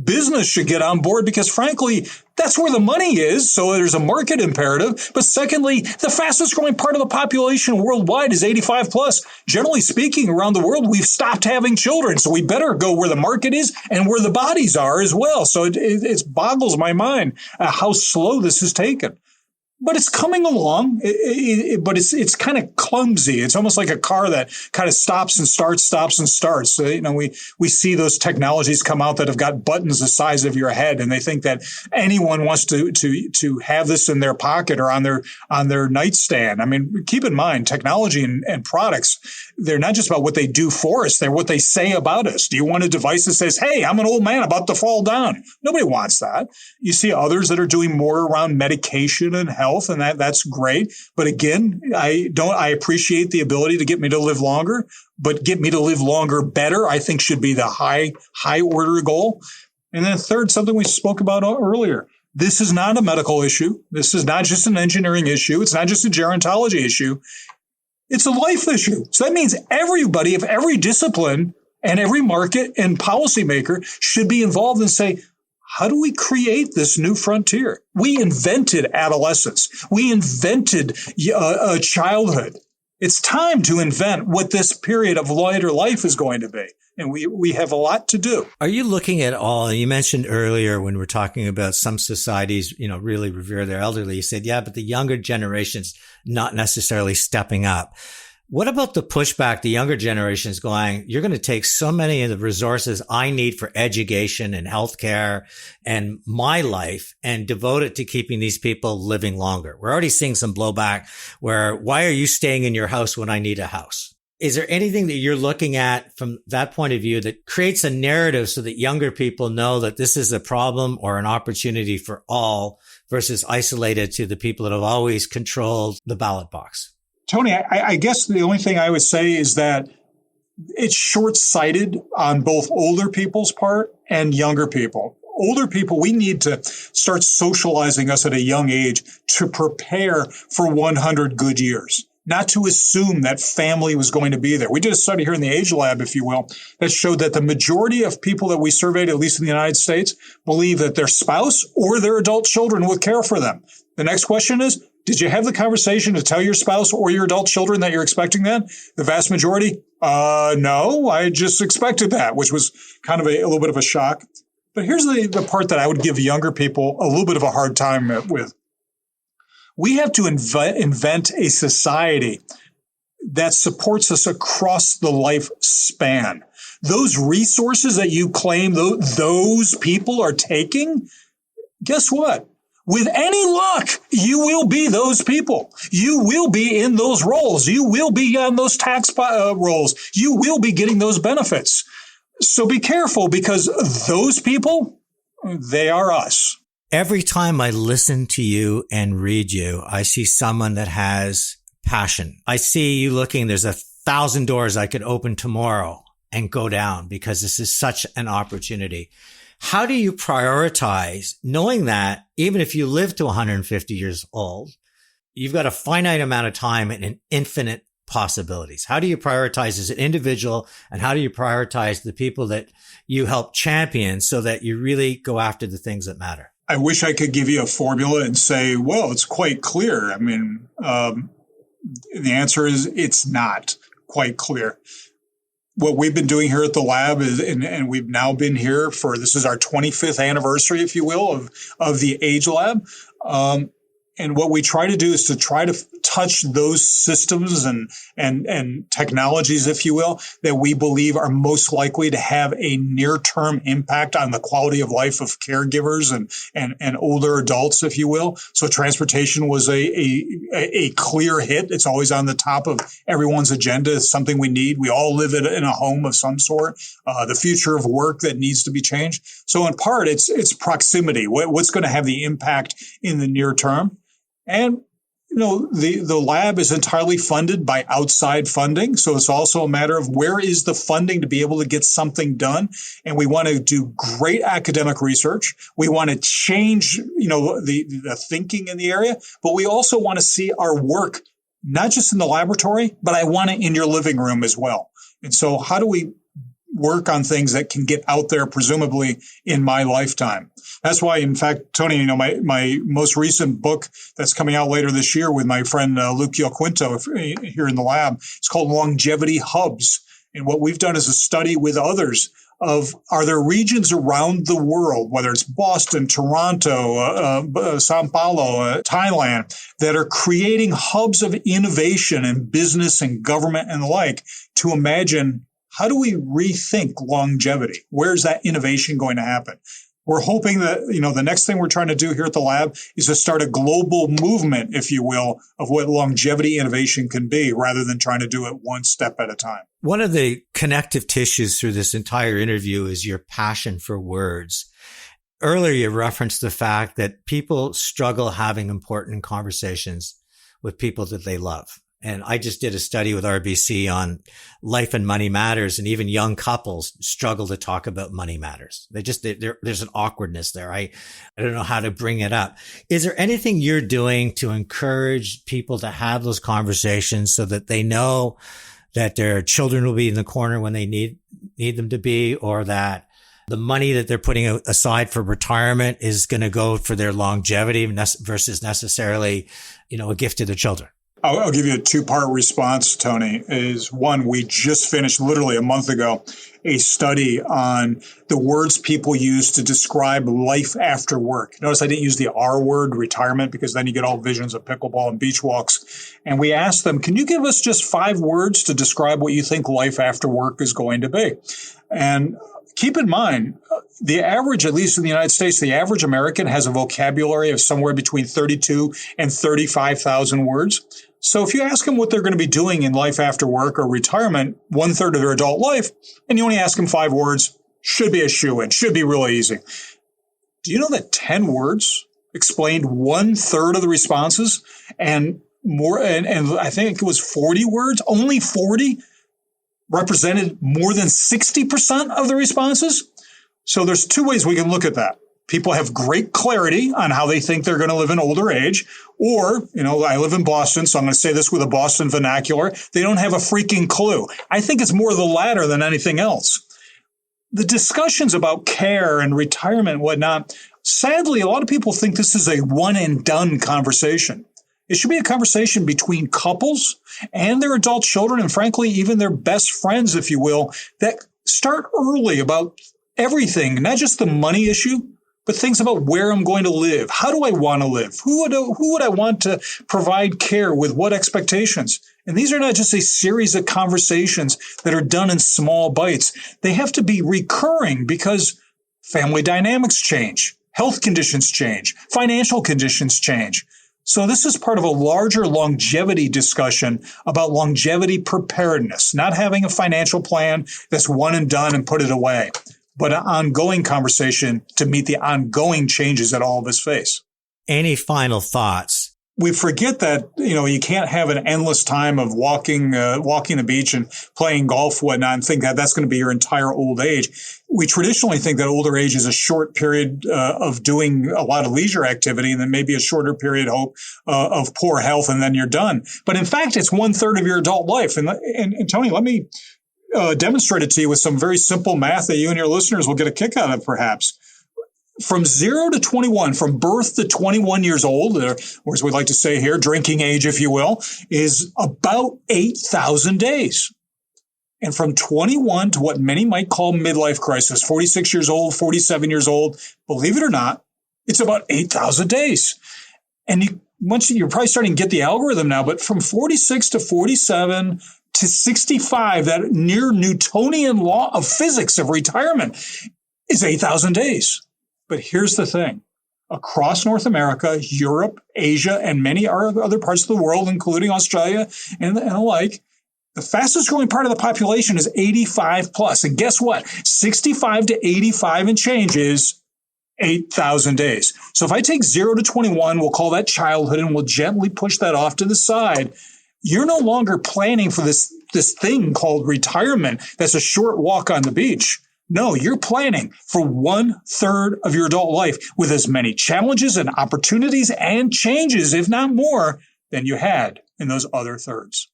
Business should get on board because, frankly, that's where the money is. So there's a market imperative. But secondly, the fastest growing part of the population worldwide is 85 plus. Generally speaking, around the world, we've stopped having children. So we better go where the market is and where the bodies are as well. So it boggles my mind how slow this is taken. But it's coming along, but it's kind of clumsy. It's almost like a car that kind of stops and starts. So, we see those technologies come out that have got buttons the size of your head, and they think that anyone wants to have this in their pocket or on their nightstand. I mean, keep in mind, technology and products, they're not just about what they do for us, they're what they say about us. Do you want a device that says, "Hey, I'm an old man about to fall down"? Nobody wants that. You see others that are doing more around medication and health. And that's great. But again, I appreciate the ability to get me to live longer, but get me to live longer better, I think should be the high order goal. And then third, something we spoke about earlier. This is not a medical issue. This is not just an engineering issue. It's not just a gerontology issue. It's a life issue. So that means everybody of every discipline and every market and policymaker should be involved and say, how do we create this new frontier? We invented adolescence. We invented childhood. It's time to invent what this period of lighter life is going to be. And we have a lot to do. Are you looking at all, you mentioned earlier when we're talking about some societies, really revere their elderly, you said, yeah, but the younger generation's not necessarily stepping up. What about the pushback? The younger generation is going, you're going to take so many of the resources I need for education and healthcare and my life and devote it to keeping these people living longer. We're already seeing some blowback where, why are you staying in your house when I need a house? Is there anything that you're looking at from that point of view that creates a narrative so that younger people know that this is a problem or an opportunity for all versus isolated to the people that have always controlled the ballot box? Tony, I guess the only thing I would say is that it's short-sighted on both older people's part and younger people. Older people, we need to start socializing us at a young age to prepare for 100 good years, not to assume that family was going to be there. We did a study here in the Age Lab, if you will, that showed that the majority of people that we surveyed, at least in the United States, believe that their spouse or their adult children would care for them. The next question is, did you have the conversation to tell your spouse or your adult children that you're expecting that? The vast majority, no, I just expected that, which was kind of a little bit of a shock. But here's the part that I would give younger people a little bit of a hard time with. We have to invent a society that supports us across the lifespan. Those resources that you claim those people are taking, guess what? With any luck, you will be those people. You will be in those roles. You will be on those tax rolls. You will be getting those benefits. So be careful, because those people, they are us. Every time I listen to you and read you, I see someone that has passion. I see you looking, there's 1,000 doors I could open tomorrow and go down because this is such an opportunity. How do you prioritize knowing that even if you live to 150 years old, you've got a finite amount of time and an infinite possibilities? How do you prioritize as an individual, and how do you prioritize the people that you help champion so that you really go after the things that matter? I wish I could give you a formula and say, well, it's quite clear. I mean, the answer is it's not quite clear. What we've been doing here at the lab is, and we've now been here for, this is our 25th anniversary, if you will, of the Age Lab. And what we try to do is to try to touch those systems and technologies, if you will, that we believe are most likely to have a near-term impact on the quality of life of caregivers and older adults, if you will. So transportation was a clear hit. It's always on the top of everyone's agenda. It's something we need. We all live in a home of some sort. The future of work that needs to be changed. So in part, it's proximity. What's going to have the impact in the near term? And, you know, the lab is entirely funded by outside funding. So it's also a matter of where is the funding to be able to get something done. And we want to do great academic research. We want to change, you know, the thinking in the area, but we also want to see our work, not just in the laboratory, but I want it in your living room as well. And so how do we work on things that can get out there, presumably in my lifetime? That's why, in fact, Tony, you know, my most recent book that's coming out later this year with my friend Luke Gioquinto here in the lab, it's called Longevity Hubs. And what we've done is a study with others of, are there regions around the world, whether it's Boston, Toronto, Sao Paulo, Thailand, that are creating hubs of innovation in business and government and the like, to imagine, how do we rethink longevity? Where's that innovation going to happen? We're hoping that, you know, the next thing we're trying to do here at the lab is to start a global movement, if you will, of what longevity innovation can be, rather than trying to do it one step at a time. One of the connective tissues through this entire interview is your passion for words. Earlier, you referenced the fact that people struggle having important conversations with people that they love. And I just did a study with RBC on life and money matters, and even young couples struggle to talk about money matters. There's an awkwardness there. I don't know how to bring it up. Is there anything you're doing to encourage people to have those conversations so that they know that their children will be in the corner when they need them to be, or that the money that they're putting aside for retirement is going to go for their longevity versus necessarily, you know, a gift to their children? I'll give you a two-part response, Tony. Is one, we just finished literally a month ago a study on the words people use to describe life after work. Notice I didn't use the R word, retirement, because then you get all visions of pickleball and beach walks. And we asked them, can you give us just 5 words to describe what you think life after work is going to be? And keep in mind, the average, at least in the United States, the average American has a vocabulary of somewhere between 32 and 35,000 words. So if you ask them what they're going to be doing in life after work or retirement, 1/3 of their adult life, and you only ask them 5 words, should be a shoo-in, should be really easy. Do you know that 10 words explained 1/3 of the responses, and more, and I think it was 40 words, only 40 represented more than 60% of the responses? So there's 2 ways we can look at that. People have great clarity on how they think they're going to live in older age, or, I live in Boston, so I'm going to say this with a Boston vernacular, they don't have a freaking clue. I think it's more the latter than anything else. The discussions about care and retirement and whatnot, sadly, a lot of people think this is a one and done conversation. It should be a conversation between couples and their adult children, and frankly, even their best friends, if you will, that start early about everything, not just the money issue, but things about where I'm going to live. How do I want to live? Who would I want to provide care with what expectations? And these are not just a series of conversations that are done in small bites. They have to be recurring because family dynamics change, health conditions change, financial conditions change. So this is part of a larger longevity discussion about longevity preparedness, not having a financial plan that's one and done and put it away, but an ongoing conversation to meet the ongoing changes that all of us face. Any final thoughts? We forget that, you can't have an endless time of walking the beach and playing golf, whatnot, and think that that's going to be your entire old age. We traditionally think that older age is a short period of doing a lot of leisure activity, and then maybe a shorter period of poor health, and then you're done. But in fact, it's 1/3 of your adult life. And Tony, let me demonstrate it to you with some very simple math that you and your listeners will get a kick out of, perhaps. From 0 to 21, from birth to 21 years old, or as we like to say here, drinking age, if you will, is about 8,000 days. And from 21 to what many might call midlife crisis, 46 years old, 47 years old, believe it or not, it's about 8,000 days. And you're probably starting to get the algorithm now, but from 46 to 47 to 65, that near Newtonian law of physics of retirement is 8,000 days. But here's the thing. Across North America, Europe, Asia, and many other parts of the world, including Australia and the like, the fastest growing part of the population is 85 plus. And guess what? 65 to 85 and change is 8,000 days. So if I take 0 to 21, we'll call that childhood, and we'll gently push that off to the side. You're no longer planning for this thing called retirement that's a short walk on the beach. No, you're planning for 1/3 of your adult life with as many challenges and opportunities and changes, if not more, than you had in those other thirds.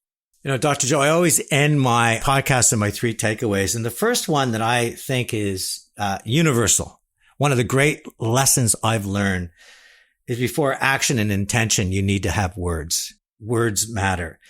Dr. Joe, I always end my podcast on my 3 takeaways. And the first one that I think is universal, one of the great lessons I've learned, is before action and intention, you need to have words. Words matter.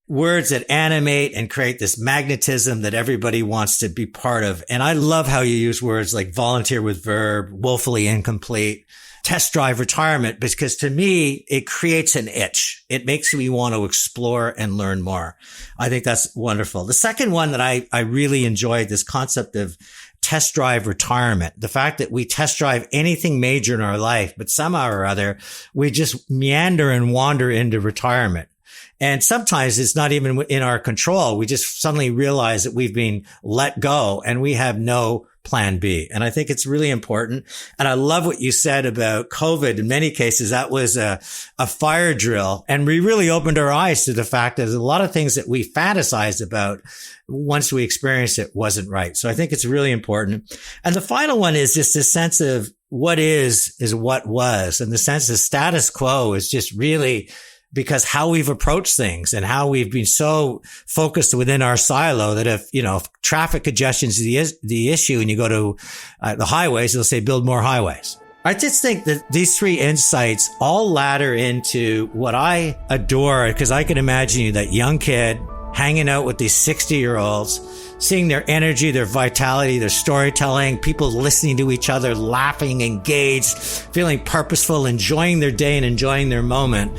Words that animate and create this magnetism that everybody wants to be part of. And I love how you use words like volunteer with verb, woefully incomplete, test drive retirement, because to me, it creates an itch. It makes me want to explore and learn more. I think that's wonderful. The second one that I really enjoyed, this concept of test drive retirement, the fact that we test drive anything major in our life, but somehow or other, we just meander and wander into retirement. And sometimes it's not even in our control. We just suddenly realize that we've been let go and we have no plan B. And I think it's really important. And I love what you said about COVID. In many cases, that was a fire drill. And we really opened our eyes to the fact that a lot of things that we fantasized about, once we experienced it, wasn't right. So I think it's really important. And the final one is just this sense of what is what was. And the sense of status quo is just really because how we've approached things and how we've been so focused within our silo that if traffic congestion is the issue and you go to the highways, they'll say build more highways. I just think that these 3 insights all ladder into what I adore, because I can imagine you, that young kid hanging out with these 60-year-olds, seeing their energy, their vitality, their storytelling, people listening to each other, laughing, engaged, feeling purposeful, enjoying their day and enjoying their moment.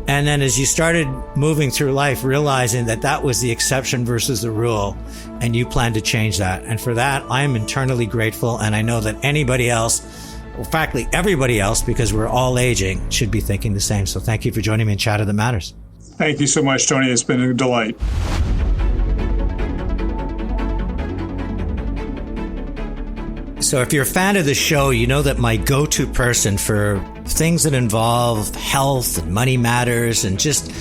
And then as you started moving through life, realizing that that was the exception versus the rule, and you plan to change that. And for that, I am eternally grateful. And I know that anybody else, well, practically everybody else, because we're all aging, should be thinking the same. So thank you for joining me in Chatter That Matters. Thank you so much, Tony. It's been a delight. So if you're a fan of the show, you know that my go-to person for things that involve health and money matters and just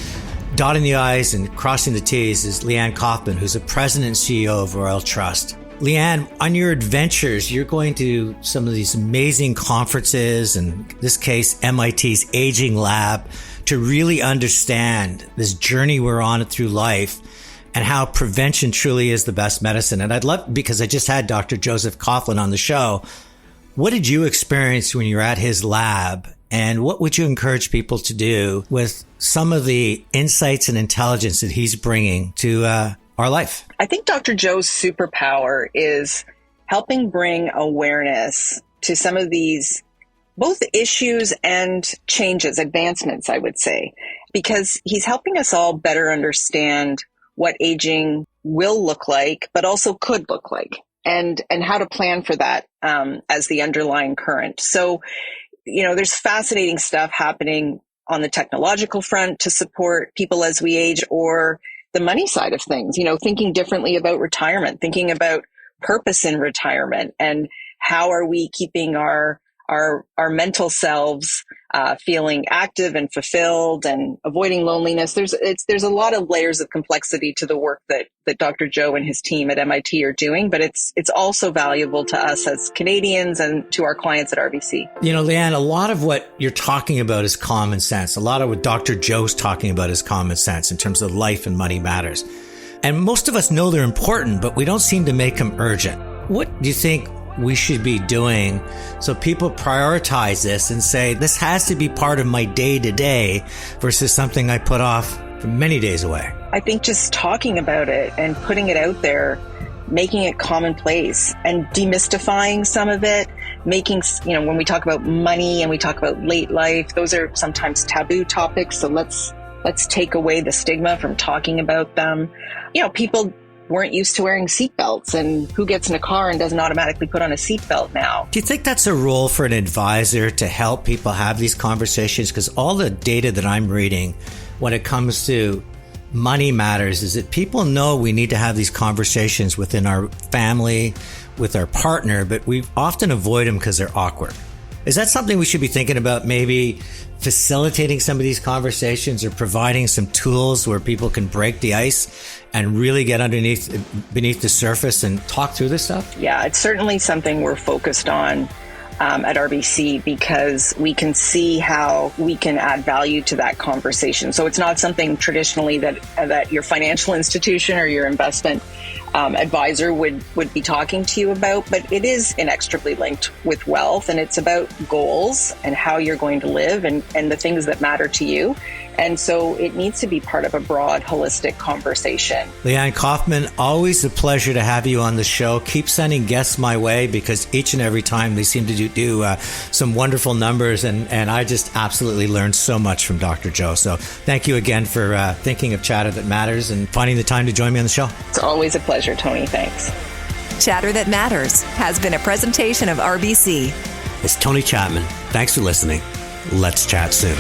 dotting the I's and crossing the T's is Leanne Coughlin, who's the president and CEO of Royal Trust. Leanne, on your adventures, you're going to some of these amazing conferences, and in this case, MIT's Aging Lab, to really understand this journey we're on through life and how prevention truly is the best medicine. And I'd love, because I just had Dr. JoeCoughlin on the show, what did you experience when you were at his lab? And what would you encourage people to do with some of the insights and intelligence that he's bringing to our life? I think Dr. Joe's superpower is helping bring awareness to some of these both issues and changes, advancements, I would say, because he's helping us all better understand what aging will look like, but also could look like, and how to plan for that as the underlying current. So, there's fascinating stuff happening on the technological front to support people as we age, or the money side of things, thinking differently about retirement, thinking about purpose in retirement, and how are we keeping our mental selves feeling active and fulfilled and avoiding loneliness. There's a lot of layers of complexity to the work that Dr. Joe and his team at MIT are doing, but it's also valuable to us as Canadians and to our clients at RBC. Leanne, a lot of what you're talking about is common sense. A lot of what Dr. Joe's talking about is common sense in terms of life and money matters. And most of us know they're important, but we don't seem to make them urgent. What do you think we should be doing so people prioritize this and say, this has to be part of my day-to-day versus something I put off for many days away? I think just talking about it and putting it out there, making it commonplace and demystifying some of it, making, when we talk about money and we talk about late life, those are sometimes taboo topics. So let's take away the stigma from talking about them. People weren't used to wearing seatbelts, and who gets in a car and doesn't automatically put on a seatbelt now? Do you think that's a role for an advisor to help people have these conversations? Because all the data that I'm reading when it comes to money matters is that people know we need to have these conversations within our family, with our partner, but we often avoid them because they're awkward. Is that something we should be thinking about, maybe facilitating some of these conversations or providing some tools where people can break the ice and really get beneath the surface and talk through this stuff? Yeah, it's certainly something we're focused on at RBC, because we can see how we can add value to that conversation. So it's not something traditionally that your financial institution or your investment advisor would be talking to you about, but it is inextricably linked with wealth, and it's about goals and how you're going to live and the things that matter to you. And so it needs to be part of a broad, holistic conversation. Leanne Coughlin, always a pleasure to have you on the show. Keep sending guests my way, because each and every time they seem to do some wonderful numbers, and I just absolutely learned so much from Dr. Joe. So thank you again for thinking of Chatter That Matters and finding the time to join me on the show. It's always a pleasure, Tony. Thanks. Chatter That Matters has been a presentation of RBC. It's Tony Chapman. Thanks for listening. Let's chat soon.